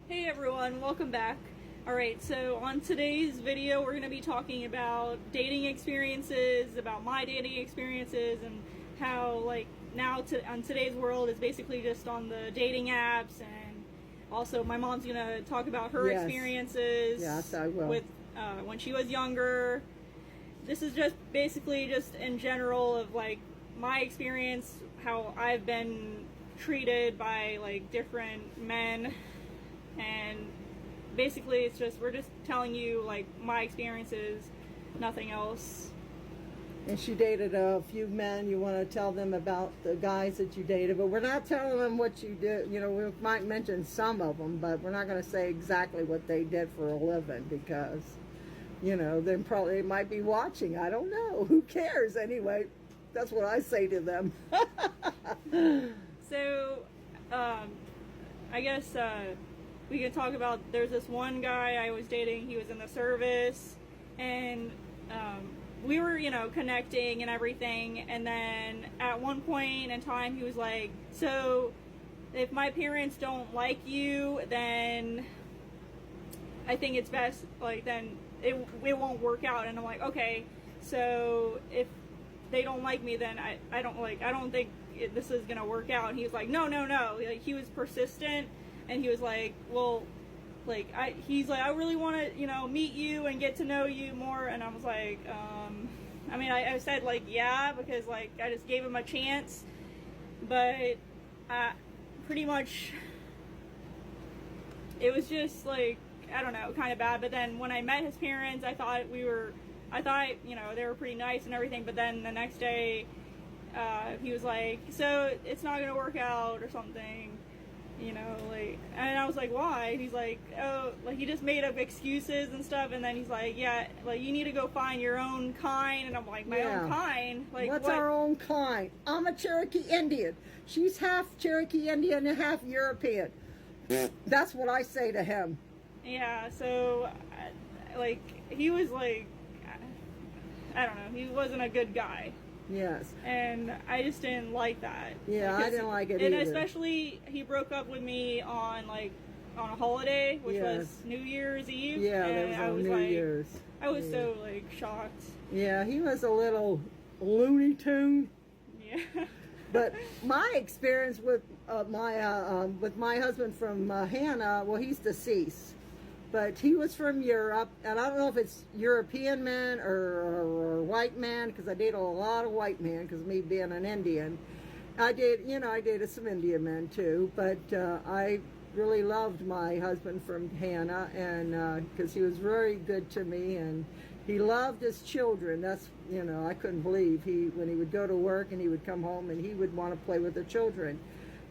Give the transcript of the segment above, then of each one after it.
Hey everyone, welcome back. Alright, so on today's video we're going to be talking about dating experiences, about my dating experiences, and how on today's world is basically just on the dating apps, and also my mom's going to talk about her experiences Yes, I will. with when she was younger. This is just basically just in general of like my experience, how I've been treated by like different men. And basically it's just, we're just telling you like my experiences, nothing else. And she dated a few men. You want to tell them about the guys that you dated, but we're not telling them what you did. You know, we might mention some of them, but we're not going to say exactly what they did for a living because, you know, they might be watching. I don't know. Who cares anyway? That's what I say to them. So, I guess, we can talk about, there's this one guy I was dating, he was in the service, and we were, you know, connecting and everything, and then at one point in time he was like, so if my parents don't like you, then I think it's best, like, then it won't work out. And I'm like, okay, so if they don't like me, then I don't think this is gonna work out. And he was like, no, like, he was persistent. And he was like, well, like, he's like, I really want to, you know, meet you and get to know you more. And I was like, I mean, I said, like, yeah, because, like, I just gave him a chance. But pretty much, it was just, like, I don't know, kind of bad. But then when I met his parents, I thought, you know, they were pretty nice and everything. But then the next day, he was like, so it's not going to work out or something. You know, like, and I was like, why? And he's like, oh, like, he just made up excuses and stuff, and then he's like, yeah, like, you need to go find your own kind. And I'm like, my own kind? Like, what's what? our own kind? I'm a Cherokee Indian. She's half Cherokee Indian and half European. That's what I say to him. Yeah, so, like, he was like, I don't know, he wasn't a good guy. Yes. And I just didn't like that. Yeah, I didn't like it and either. And especially, he broke up with me on a holiday, which was New Year's Eve. Yeah, and that was on New Year's. I was so, like, shocked. Yeah, he was a little Looney Tune. Yeah. But my experience with my husband from Hannah, well, he's deceased. But he was from Europe, and I don't know if it's European man or white man, because I dated a lot of white men, because me being an Indian. I dated some Indian men too, but I really loved my husband from Hannah, and because he was very good to me, and he loved his children. That's, you know, I couldn't believe when he would go to work and he would come home and he would want to play with the children.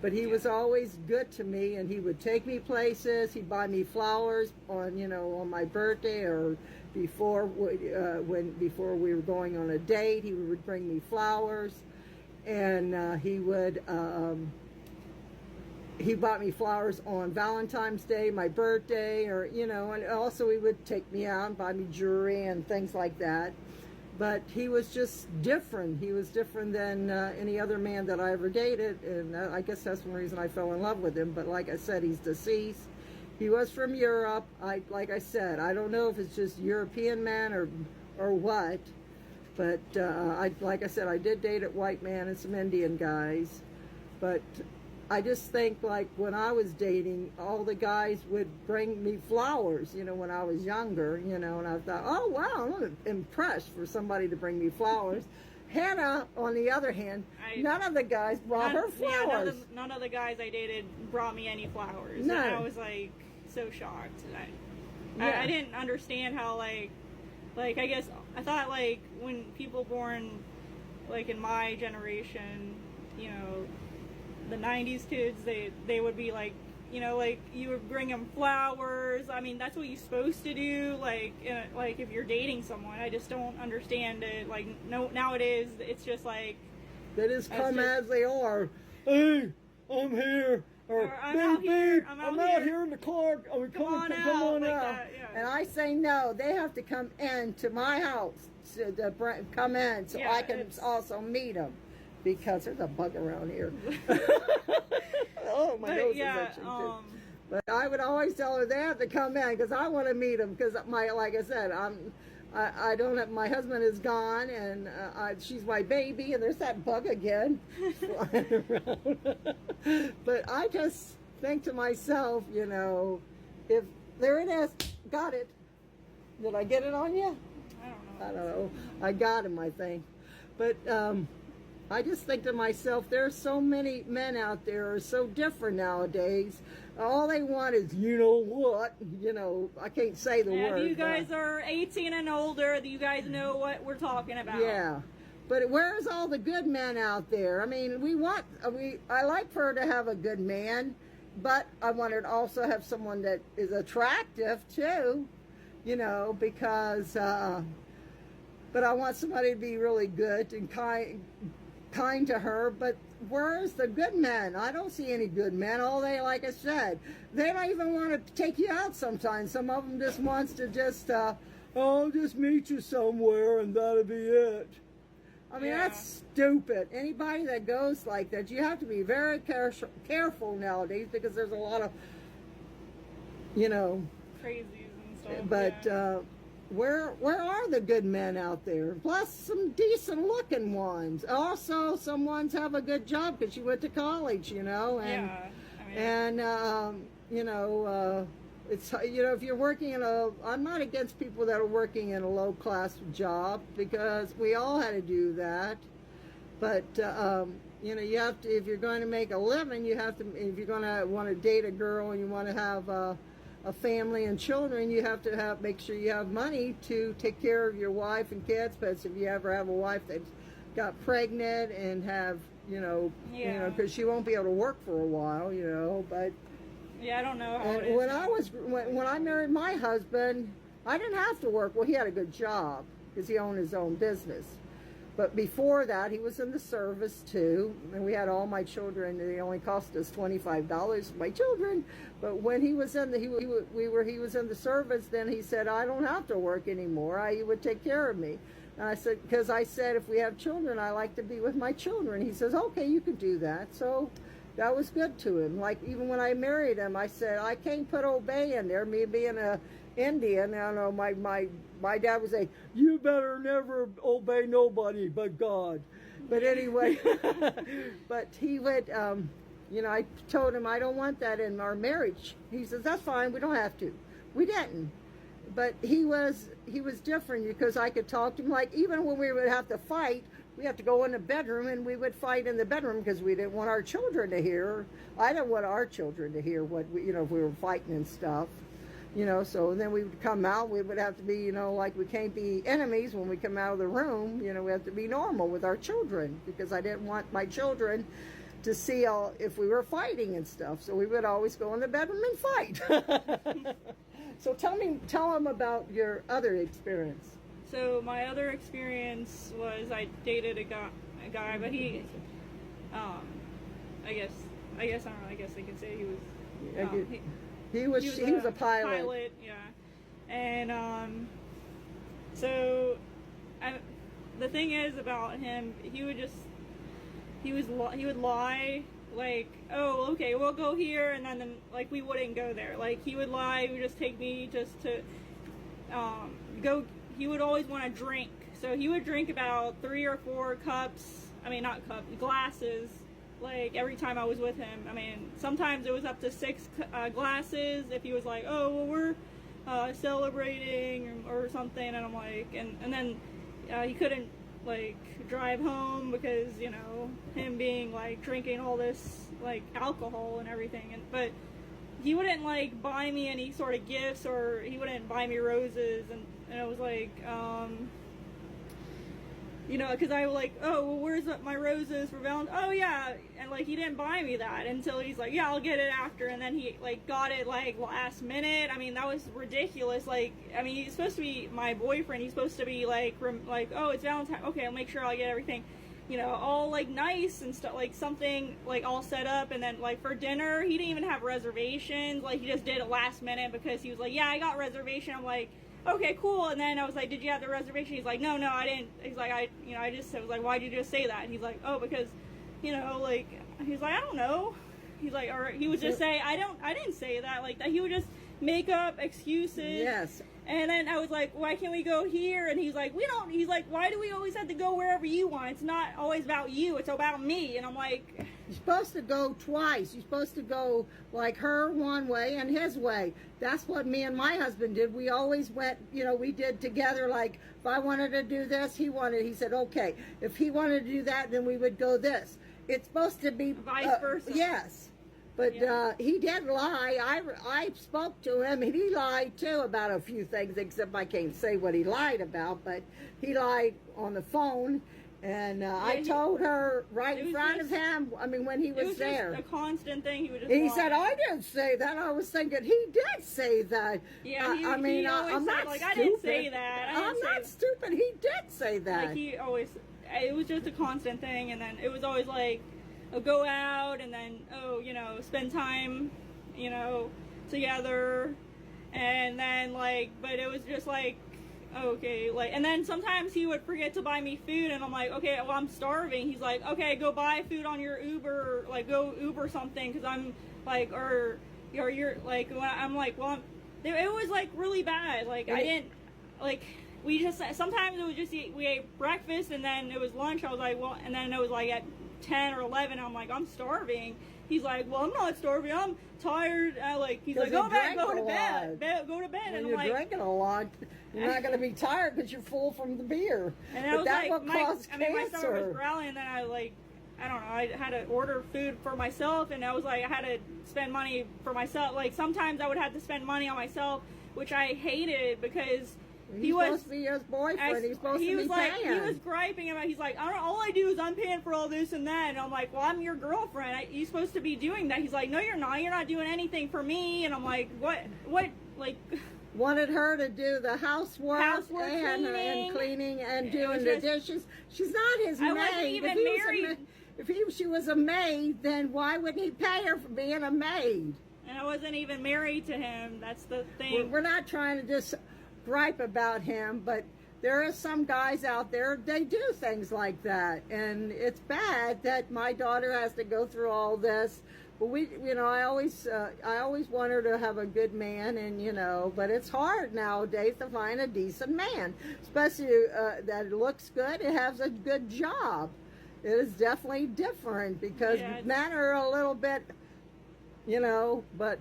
But he was always good to me, and he would take me places. He'd buy me flowers on my birthday, or before we were going on a date. He would bring me flowers, and he bought me flowers on Valentine's Day, my birthday, and also he would take me out and buy me jewelry and things like that. But he was just different. He was different than any other man that I ever dated, and I guess that's one reason I fell in love with him. But like I said, he's deceased. He was from Europe. Like I said, I don't know if it's just European man or what. But like I said, I did date a white man and some Indian guys. But I just think, like, when I was dating, all the guys would bring me flowers, when I was younger, and I thought, oh, wow, I'm impressed for somebody to bring me flowers. Hannah, on the other hand, none of the guys brought her flowers. Yeah, none of the guys I dated brought me any flowers. No. And I was, like, so shocked. I didn't understand how, like, I guess, I thought, like, when people born, like, in my generation, the 90s kids, they would be like, like, you would bring them flowers. I mean, that's what you're supposed to do, like if you're dating someone. I just don't understand it. Like, no, nowadays it's just like they just come as they are. Hey, I'm here. Or I'm out here. I'm out here in the car. Come on out. That, yeah. And I say no. They have to come in to my house to come in, so I can also meet them. Because there's a bug around here. Oh, my nose is itching too. But I would always tell her they have to come in because I want to meet them. Because like I said, I don't have, my husband is gone, and she's my baby, and there's that bug again flying around. But I just think to myself, if there it is, got it. Did I get it on you? I don't know. I got him, I think. But I just think to myself, there's so many men out there are so different nowadays. All they want is, what? I can't say the word. If you guys are 18 and older, you guys know what we're talking about. Yeah. But where's all the good men out there? I mean, I like for her to have a good man, but I want her to also have someone that is attractive too, because, but I want somebody to be really good and kind to her. But where's the good men? I don't see any good men. Like I said, they don't even want to take you out sometimes. Some of them just wants to I'll just meet you somewhere and that'll be it. I mean, that's stupid. Anybody that goes like that, you have to be very careful nowadays because there's a lot of, crazies and stuff. But where are the good men out there? Plus some decent looking ones. Also, some ones have a good job because you went to college, and it's if you're working I'm not against people that are working in a low class job because we all had to do that. But you have to, if you're going to make a living, if you're going to want to date a girl and you want to have a family and children, you have to make sure you have money to take care of your wife and kids. But if you ever have a wife that's got pregnant and have, because she won't be able to work for a while, but. Yeah, I don't know how it is. When I married my husband, I didn't have to work. Well, he had a good job because he owned his own business. But before that, he was in the service too, and we had all my children. They only cost us $25 for my children. But when he was in he was in the service, then he said, "I don't have to work anymore. He would take care of me." And I said, because I said, if we have children, I like to be with my children. He says, "Okay, you can do that." So. That was good to him. Like, even when I married him, I said, I can't put obey in there. Me being a Indian, I don't know, my dad would say, "You better never obey nobody but God." But anyway, but he would, I told him, I don't want that in our marriage. He says, "That's fine, we don't have to." We didn't. But he was different because I could talk to him. Like, even when we would have to fight, we have to go in the bedroom and we would fight in the bedroom because we didn't want our children to hear. I didn't want our children to hear what if we were fighting and stuff, so then we would come out, we would have to be, like we can't be enemies when we come out of the room, we have to be normal with our children because I didn't want my children to see if we were fighting and stuff. So we would always go in the bedroom and fight. So tell them about your other experience. So my other experience was I dated a guy, but he, I guess I don't know. I guess I could say he was. He was a pilot. Yeah, and so the thing is about him, he would lie. Like, "Oh, okay, we'll go here," and then like we wouldn't go there. Like, he would lie. He would just take me just to go. He would always want to drink, so he would drink about 3 or 4 glasses, like every time I was with him. I mean, sometimes it was up to 6 glasses if he was like, "Oh, well, we're celebrating or something," and I'm like, and then he couldn't like drive home because him being like drinking all this like alcohol and everything, but he wouldn't like buy me any sort of gifts, or he wouldn't buy me roses, and I was like, because I was like, "Oh, well, where's my roses for Valentine's?" "Oh, yeah," and like he didn't buy me that until he's like, "Yeah, I'll get it after," and then he like got it like last minute. I mean, that was ridiculous. Like, I mean, he's supposed to be my boyfriend. He's supposed to be like, "Oh, it's Valentine's. Okay, I'll make sure I get everything." All like nice and stuff, like something like all set up, and then like for dinner, he didn't even have reservations. Like, he just did it last minute because he was like, "Yeah, I got reservation." I'm like, "Okay, cool." And then I was like, "Did you have the reservation?" He's like, No, I didn't." He's like, I was like, "Why'd you just say that?" And he's like, "Oh, because, like," he's like, "I don't know." He's like, or he would just say, I didn't say that, like that. He would just make up excuses. Yes. And then I was like, why can't we go here? And he's like, he's like, why do we always have to go wherever you want? It's not always about you, it's about me. And I'm like, you're supposed to go twice. You're supposed to go like her one way and his way. That's what me and my husband did. We always went, we did together. Like if I wanted to do this, he said, okay. If he wanted to do that, then we would go this. It's supposed to be vice versa. Yes. But he did lie. I spoke to him, and he lied too about a few things, except I can't say what he lied about. But he lied on the phone, and I told her right in front of him. I mean, when he was there, just a constant thing. He would just. He said, "I didn't say that." I was thinking he did say that. Yeah, I mean, he always I'm said, not like, stupid. I didn't say that. I'm not stupid. He did say that. Like he always. It was just a constant thing, and then it was always like. Go out and then spend time together, and then but it was just like okay, and then sometimes he would forget to buy me food, and I'm like, okay, well, I'm starving. He's like, okay, go buy food on your Uber, go Uber something, because I'm like, or you're like, I'm like, well, it was like really bad. Like I didn't we just sometimes it was just we ate breakfast and then it was lunch. I was like, well, and then it was like at 10 or 11, I'm like, I'm starving. He's like, well, I'm not starving, I'm tired. He's like, go back, go to bed, go to bed. When and you're I'm like, drinking a lot, you're not going to be tired because you're full from the beer. And but that like, will cause cancer. My stomach was growling, and then I don't know, I had to order food for myself, and I was like, I had to spend money for myself. Like sometimes I would have to spend money on myself, which I hated because He's supposed to be his boyfriend. He's supposed to be paying. He was griping about. He's like, all I do is I'm paying for all this and that. And I'm like, well, I'm your girlfriend. You're supposed to be doing that. He's like, no, you're not. You're not doing anything for me. And I'm like, what, like. Wanted her to do the housework and cleaning and doing the dishes. She's not his maid. Wasn't even married. If she was a maid, then why wouldn't he pay her for being a maid? And I wasn't even married to him. That's the thing. We're not trying to just gripe about him, but there are some guys out there, they do things like that, and it's bad that my daughter has to go through all this. But I always want her to have a good man, and but it's hard nowadays to find a decent man, especially that looks good and has a good job. It is definitely different because men are a little bit, but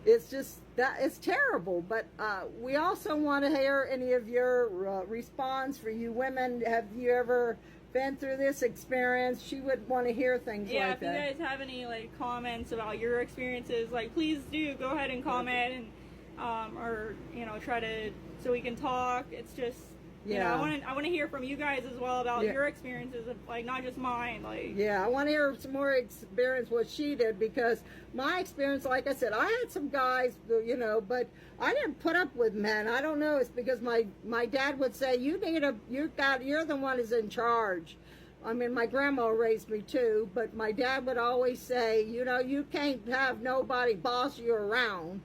it's just that it's terrible. But we also want to hear any of your response for you women. Have you ever been through this experience? She would want to hear things like that. Yeah, if you guys have any comments about your experiences, please do go ahead and comment and or try to so we can talk. It's just I want to hear from you guys as well about your experiences, not just mine. I want to hear some more experience what she did, because my experience, like I said, I had some guys, but I didn't put up with men. I don't know. It's because my dad would say, you're the one who's in charge. I mean, my grandma raised me too, but my dad would always say, you can't have nobody boss you around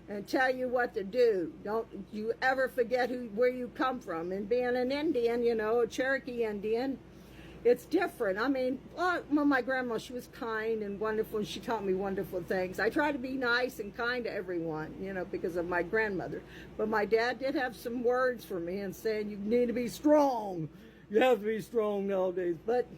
and tell you what to do. Don't you ever forget where you come from. And being an Indian, a Cherokee Indian, it's different. I mean, my grandma, she was kind and wonderful, and she taught me wonderful things. I try to be nice and kind to everyone, because of my grandmother. But my dad did have some words for me and saying, you need to be strong. You have to be strong nowadays. But,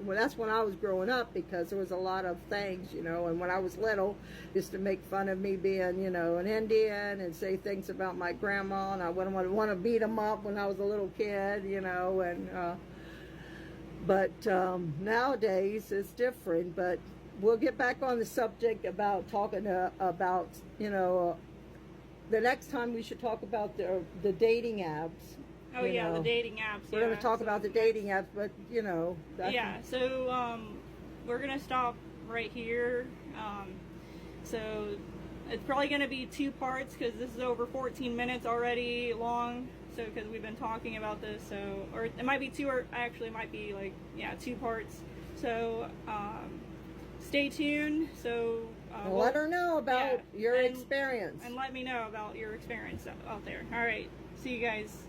that's when I was growing up, because there was a lot of things, and when I was little, used to make fun of me being, an Indian and say things about my grandma, and I wouldn't want to beat them up when I was a little kid, but nowadays it's different. But we'll get back on the subject about talking about, the next time we should talk about the dating apps. Oh, the dating apps. We're going to talk about the dating apps, but, so we're going to stop right here. So it's probably going to be 2 parts, because this is over 14 minutes already long. So, because we've been talking about this, or it might be 2, or actually it might be 2 parts. So, stay tuned. So, let her know about your experience. And let me know about your experience out there. All right. See you guys.